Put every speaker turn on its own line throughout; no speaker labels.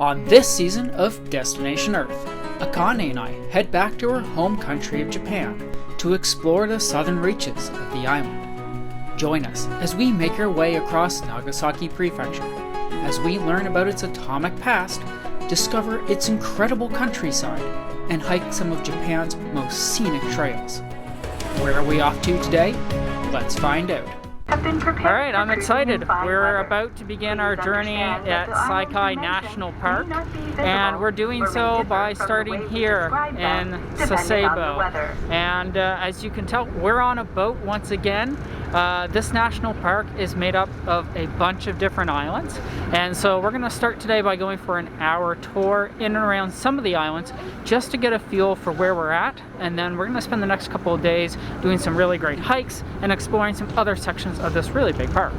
On this season of Destination Earth, Akane and I head back to her home country of Japan to explore the southern reaches of the island. Join us as we make our way across Nagasaki Prefecture, as we learn about its atomic past, discover its incredible countryside, and hike some of Japan's most scenic trails. Where are we off to today? Let's find out. Alright, I'm excited. We're about to begin our journey at Saikai National Park, and we're doing so by starting here in Sasebo. And as you can tell, we're on a boat once again. This national park is made up of a bunch of different islands, and so we're going to start today by going for an hour tour in and around some of the islands just to get a feel for where we're at, and then we're going to spend the next couple of days doing some really great hikes and exploring some other sections of this really big park.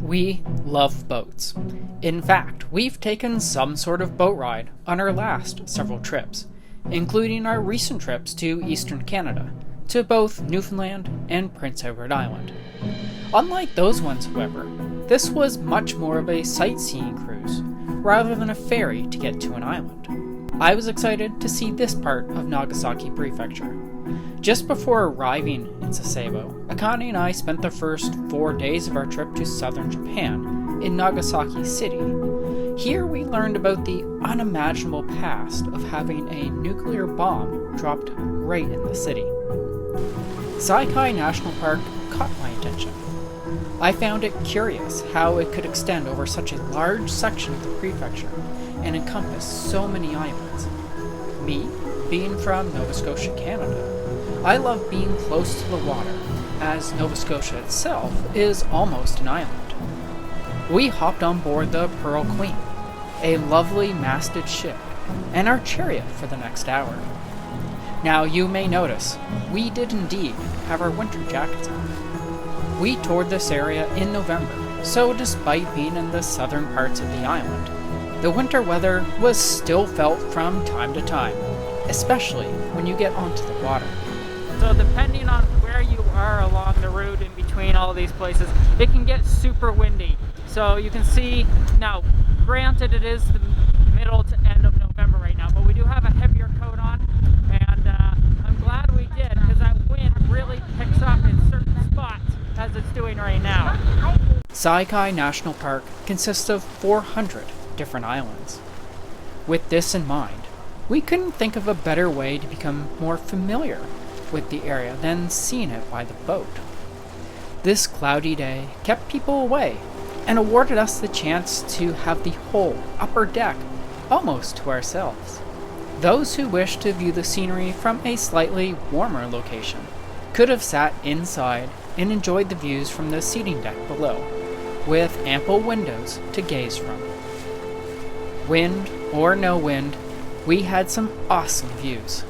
We love boats. In fact, we've taken some sort of boat ride on our last several trips, including our recent trips to Eastern Canada, to both Newfoundland and Prince Edward Island. Unlike those ones, however, this was much more of a sightseeing cruise, rather than a ferry to get to an island. I was excited to see this part of Nagasaki Prefecture. Just before arriving in Sasebo, Akane and I spent the first 4 days of our trip to southern Japan in Nagasaki City. Here we learned about the unimaginable past of having a nuclear bomb dropped right in the city. Saikai National Park caught my attention. I found it curious how it could extend over such a large section of the prefecture and encompass so many islands. Me, being from Nova Scotia, Canada, I love being close to the water, as Nova Scotia itself is almost an island. We hopped on board the Pearl Queen, a lovely masted ship, and our chariot for the next hour. Now you may notice, we did indeed have our winter jackets on. We toured this area in November, so despite being in the southern parts of the island, the winter weather was still felt from time to time, especially when you get onto the water. So depending on where you are along the route in between all these places, it can get super windy. So you can see, now granted it is the middle to end of November right now, but we do have a heavier coat on, and I'm glad we did, because that wind really picks up in certain spots as it's doing right now. Saikai National Park consists of 400 different islands. With this in mind, we couldn't think of a better way to become more familiar with the area than seeing it by the boat. This cloudy day kept people away and awarded us the chance to have the whole upper deck almost to ourselves. Those who wished to view the scenery from a slightly warmer location could have sat inside and enjoyed the views from the seating deck below, with ample windows to gaze from. Wind or no wind, we had some awesome views.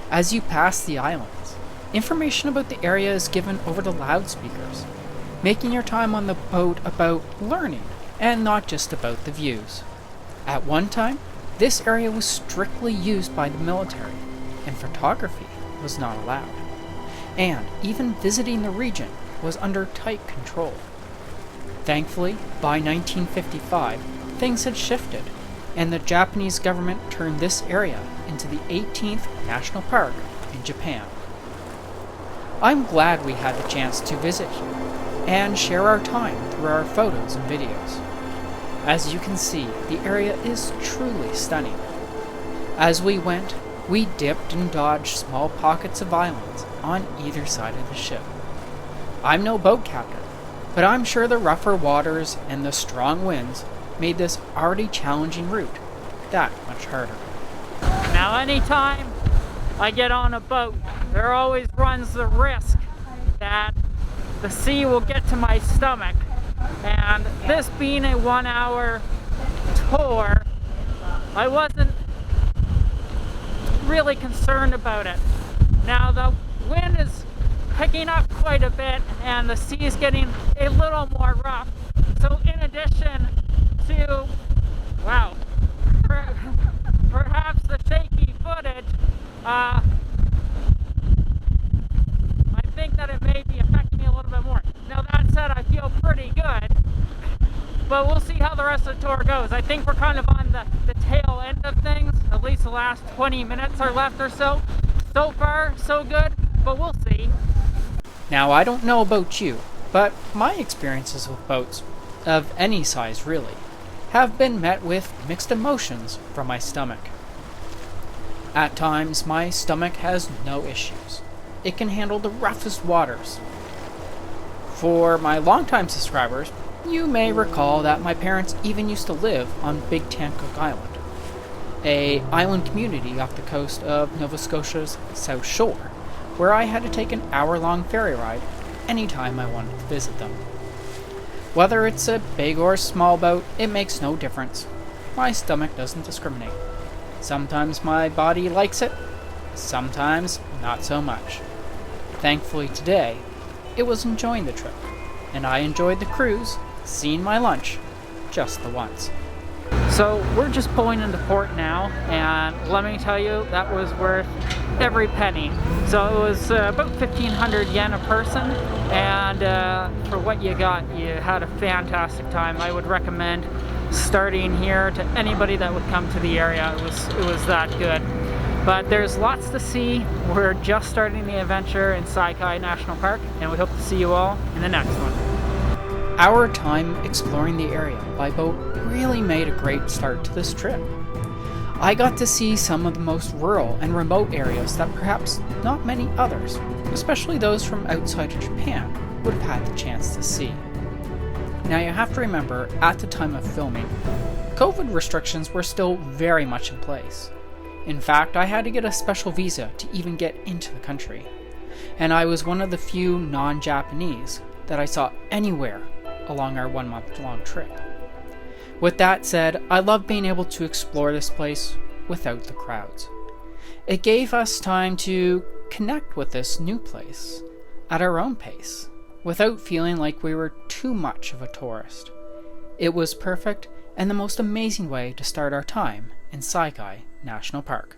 As you pass the islands, information about the area is given over the loudspeakers, making your time on the boat about learning and not just about the views. At one time, this area was strictly used by the military, and photography was not allowed. And even visiting the region was under tight control. Thankfully, by 1955, things had shifted, and the Japanese government turned this area into the 18th National Park in Japan. I'm glad we had the chance to visit here and share our time through our photos and videos. As you can see, the area is truly stunning. As we went, we dipped and dodged small pockets of islands on either side of the ship. I'm no boat captain, but I'm sure the rougher waters and the strong winds made this already challenging route that much harder. Now anytime I get on a boat, there always runs the risk that the sea will get to my stomach, and this being a 1 hour tour, I wasn't really concerned about it. Now the wind is picking up quite a bit and the sea is getting a little more rough, so in addition to, wow, perhaps the shaky footage, I think that it may be affecting me a little bit more. Now that said, I feel pretty good, but we'll see how the rest of the tour goes. I think we're kind of on the tail end of things. At least the last 20 minutes are left or so. So far, so good, but we'll see. Now, I don't know about you, but my experiences with boats, of any size really, have been met with mixed emotions from my stomach. At times, my stomach has no issues. It can handle the roughest waters. For my longtime subscribers, you may recall that my parents even used to live on Big Tancook Island, an island community off the coast of Nova Scotia's South Shore, where I had to take an hour-long ferry ride anytime I wanted to visit them. Whether it's a big or small boat, it makes no difference. My stomach doesn't discriminate. Sometimes my body likes it, sometimes not so much. Thankfully today, it was enjoying the trip, and I enjoyed the cruise, seeing my lunch, just the once. So we're just pulling into port now, and let me tell you, that was worth every penny. So it was about 1,500 yen a person, and for what you got, you had a fantastic time. I would recommend starting here to anybody that would come to the area. It was that good. But there's lots to see. We're just starting the adventure in Saikai National Park, and we hope to see you all in the next one. Our time exploring the area by boat really made a great start to this trip. I got to see some of the most rural and remote areas that perhaps not many others, especially those from outside of Japan, would have had the chance to see. Now you have to remember, at the time of filming, COVID restrictions were still very much in place. In fact, I had to get a special visa to even get into the country, and I was one of the few non-Japanese that I saw anywhere along our 1 month long trip. With that said, I love being able to explore this place without the crowds. It gave us time to connect with this new place at our own pace, without feeling like we were too much of a tourist. It was perfect and the most amazing way to start our time in Saikai National Park.